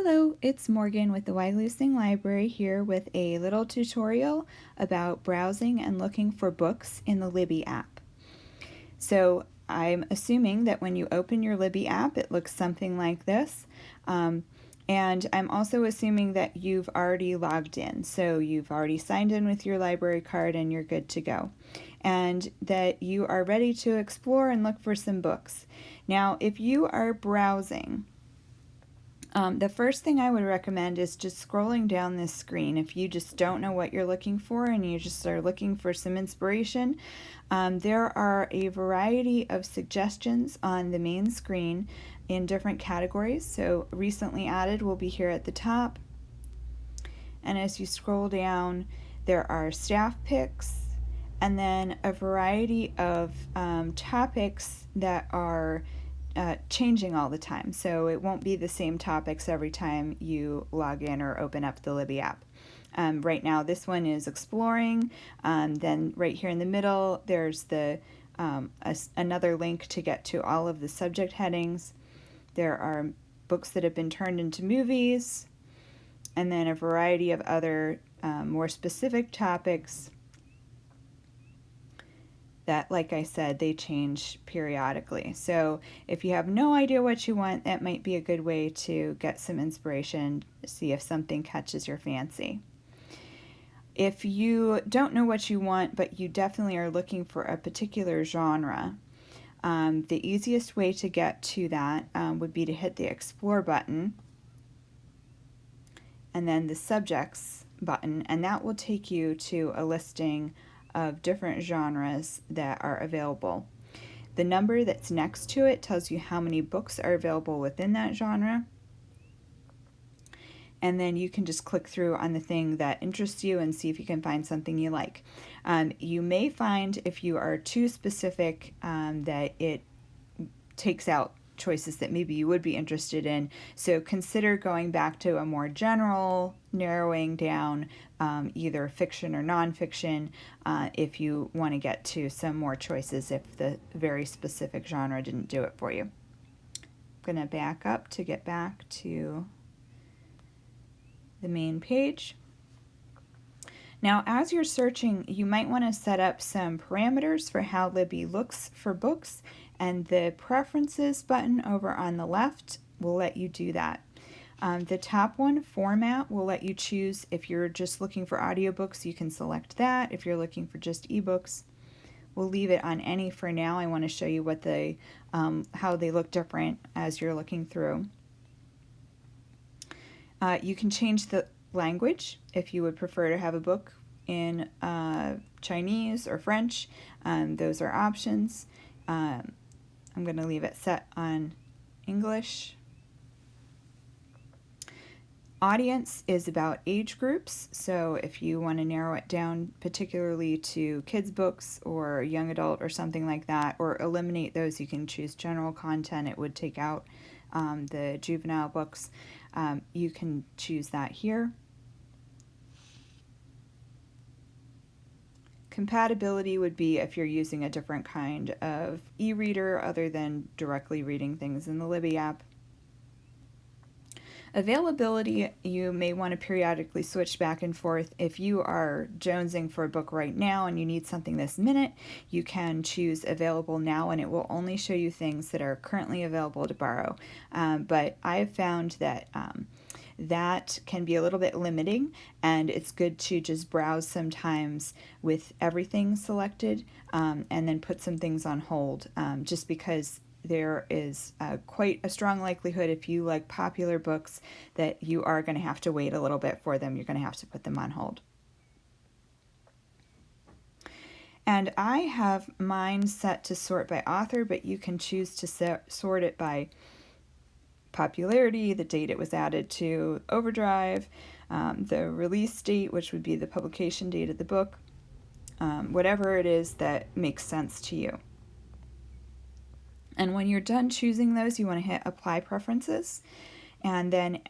Hello, it's Morgan with the Wyalusing Library here with a little tutorial about browsing and looking for books in the Libby app. So I'm assuming that when you open your Libby app, it looks something like this. And I'm also assuming that you've already logged in. So you've already signed in with your library card and you're good to go. And that you are ready to explore and look for some books. Now, if you are browsing, the first thing I would recommend is just scrolling down this screen. If you just don't know what you're looking for and you just are looking for some inspiration, there are a variety of suggestions on the main screen in different categories. So recently added will be here at the top. And as you scroll down, there are staff picks and then a variety of topics that are changing all the time, so it won't be the same topics every time you log in or open up the Libby app. Right now this one is exploring, then right here in the middle there's the another link to get to all of the subject headings. There are books that have been turned into movies, and then a variety of other more specific topics that, like I said, they change periodically. So if you have no idea what you want, that might be a good way to get some inspiration, see if something catches your fancy. If you don't know what you want, but you definitely are looking for a particular genre, the easiest way to get to that would be to hit the Explore button and then the Subjects button, and that will take you to a listing of different genres that are available. The number that's next to it tells you how many books are available within that genre. And then you can just click through on the thing that interests you and see if you can find something you like. You may find, if you are too specific, that it takes out choices that maybe you would be interested in. So consider going back to a more general, narrowing down either fiction or nonfiction if you want to get to some more choices if the very specific genre didn't do it for you. I'm going to back up to get back to the main page. Now, as you're searching, you might want to set up some parameters for how Libby looks for books, and the Preferences button over on the left will let you do that. The top one, Format, will let you choose if you're just looking for audiobooks, you can select that. If you're looking for just ebooks, we'll leave it on any for now. I want to show you what they, how they look different as you're looking through. You can change the language if you would prefer to have a book in Chinese or French. Those are options. I'm going to leave it set on English. Audience is about age groups, so if you want to narrow it down particularly to kids books or young adult or something like that, or eliminate those, you can choose general content. It would take out the juvenile books. You can choose that here. Compatibility would be if you're using a different kind of e-reader other than directly reading things in the Libby app. Availability, you may want to periodically switch back and forth. If you are jonesing for a book right now and you need something this minute, you can choose Available Now, and it will only show you things that are currently available to borrow. But I've found that that can be a little bit limiting, and it's good to just browse sometimes with everything selected and then put some things on hold, just because there is quite a strong likelihood, if you like popular books, that you are going to have to wait a little bit for them. You're going to have to put them on hold. And I have mine set to sort by author, but you can choose to sort it by popularity, the date it was added to Overdrive, the release date, which would be the publication date of the book, whatever it is that makes sense to you. And when you're done choosing those, you want to hit Apply Preferences, and then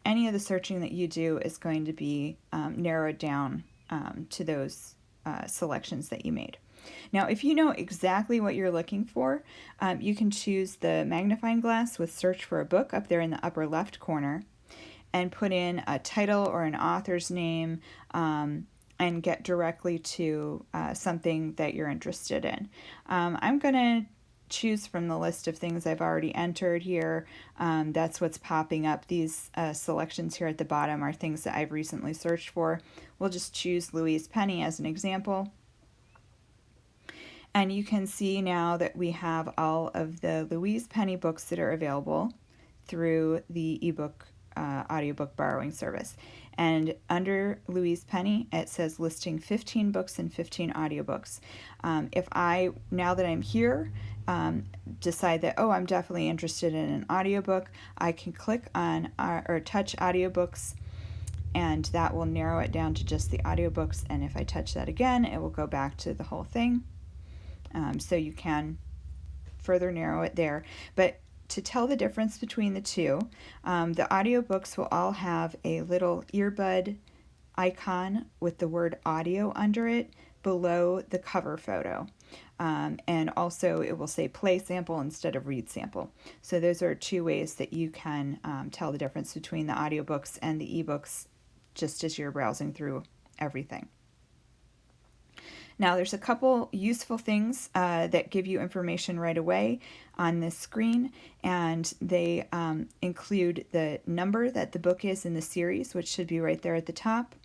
any of the searching that you do is going to be narrowed down to those selections that you made. Now, if you know exactly what you're looking for, you can choose the magnifying glass with Search for a Book up there in the upper left corner, and put in a title or an author's name, and get directly to something that you're interested in. I'm going to choose from the list of things I've already entered here. That's what's popping up. These selections here at the bottom are things that I've recently searched for. We'll just choose Louise Penny as an example. And you can see now that we have all of the Louise Penny books that are available through the ebook audiobook borrowing service. And under Louise Penny, it says listing 15 books and 15 audiobooks. If I, now that I'm here, decide that, oh, I'm definitely interested in an audiobook, I can click on or touch audiobooks, and that will narrow it down to just the audiobooks. And if I touch that again, it will go back to the whole thing. So you can further narrow it there. But to tell the difference between the two, the audiobooks will all have a little earbud icon with the word audio under it below the cover photo. And also it will say play sample instead of read sample. So those are two ways that you can tell the difference between the audiobooks and the ebooks just as you're browsing through everything. Now there's a couple useful things that give you information right away on this screen, and they include the number that the book is in the series, which should be right there at the top.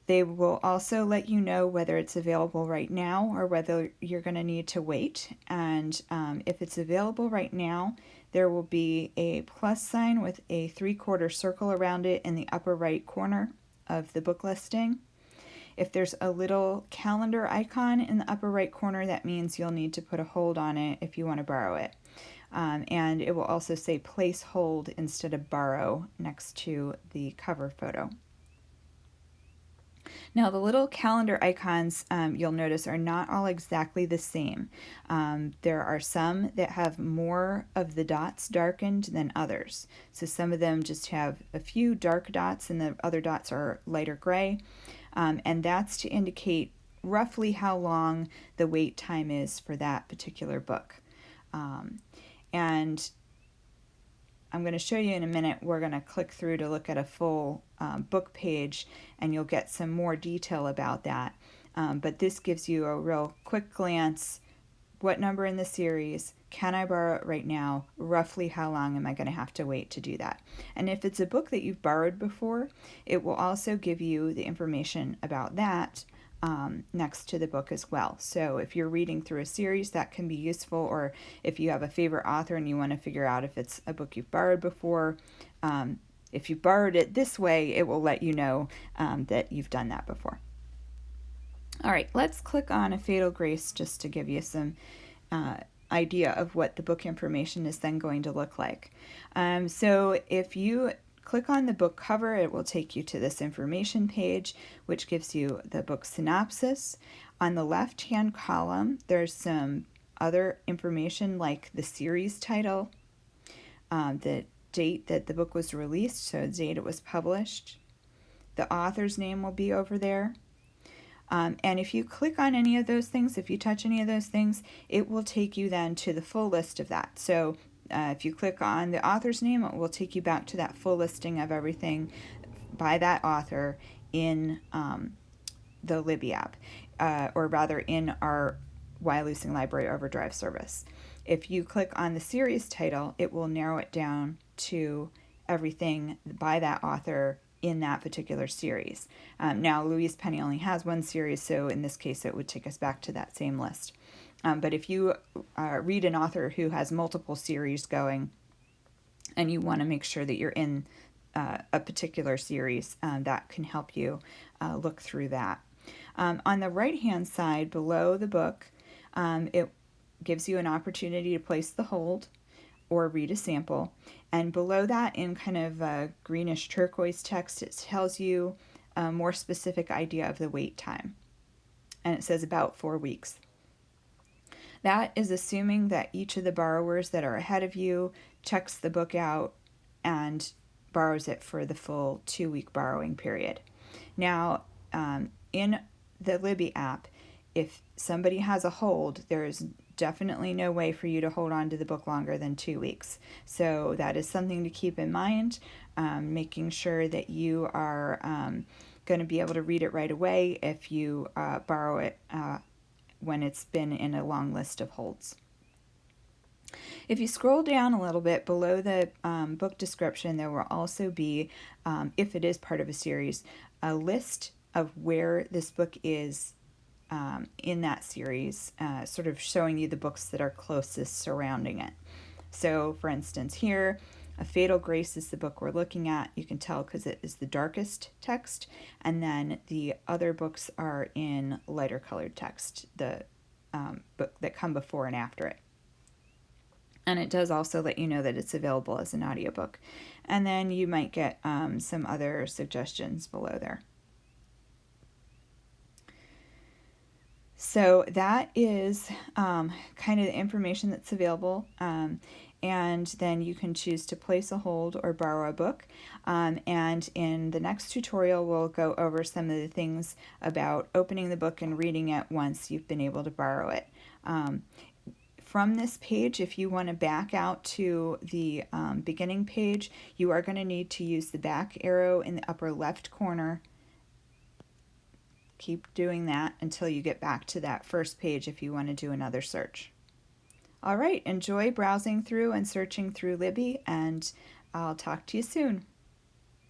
They will also let you know whether it's available right now or whether you're going to need to wait. And if it's available right now, there will be a plus sign with a 3/4 circle around it in the upper right corner of the book listing. If there's a little calendar icon in the upper right corner, that means you'll need to put a hold on it if you want to borrow it. And it will also say place hold instead of borrow next to the cover photo. Now the little calendar icons, you'll notice, are not all exactly the same. There are some that have more of the dots darkened than others. So some of them just have a few dark dots and the other dots are lighter gray. And that's to indicate roughly how long the wait time is for that particular book. And I'm going to show you in a minute. We're going to click through to look at a full book page, and you'll get some more detail about that. But this gives you a real quick glance. What number in the series? Can I borrow it right now? Roughly how long am I going to have to wait to do that? And if it's a book that you've borrowed before, it will also give you the information about that next to the book as well. So if you're reading through a series, that can be useful, or if you have a favorite author and you want to figure out if it's a book you've borrowed before, if you borrowed it this way, it will let you know that you've done that before. All right, let's click on A Fatal Grace just to give you some idea of what the book information is then going to look like. So if you click on the book cover, it will take you to this information page, which gives you the book synopsis. On the left-hand column, there's some other information like the series title, the date that the book was released, so the date it was published. The author's name will be over there. And if you click on any of those things, if you touch any of those things, it will take you then to the full list of that. So if you click on the author's name, it will take you back to that full listing of everything by that author in the Libby app, or rather in our Wyalusing Library Overdrive service. If you click on the series title, it will narrow it down to everything by that author in that particular series. Now, Louise Penny only has one series, so in this case, it would take us back to that same list. But if you read an author who has multiple series going, and you want to make sure that you're in a particular series, that can help you look through that. On the right-hand side, below the book, it gives you an opportunity to place the hold or read a sample. And below that, in kind of a greenish turquoise text, it tells you a more specific idea of the wait time. And it says about 4 weeks. That is assuming that each of the borrowers that are ahead of you checks the book out and borrows it for the full 2-week borrowing period. Now, in the Libby app, if somebody has a hold, there is definitely no way for you to hold on to the book longer than 2 weeks. So that is something to keep in mind, making sure that you are going to be able to read it right away if you borrow it when it's been in a long list of holds. If you scroll down a little bit below the book description, there will also be, if it is part of a series, a list of where this book is in that series, sort of showing you the books that are closest surrounding it. So, for instance, here, A Fatal Grace is the book we're looking at. You can tell because it is the darkest text, and then the other books are in lighter colored text, the book that come before and after it. And it does also let you know that it's available as an audiobook. And then you might get some other suggestions below there. So that is kind of the information that's available. And then you can choose to place a hold or borrow a book. And in the next tutorial, we'll go over some of the things about opening the book and reading it once you've been able to borrow it. From this page, if you want to back out to the beginning page, you are going to need to use the back arrow in the upper left corner. Keep doing that until you get back to that first page if you want to do another search. All right, enjoy browsing through and searching through Libby, and I'll talk to you soon.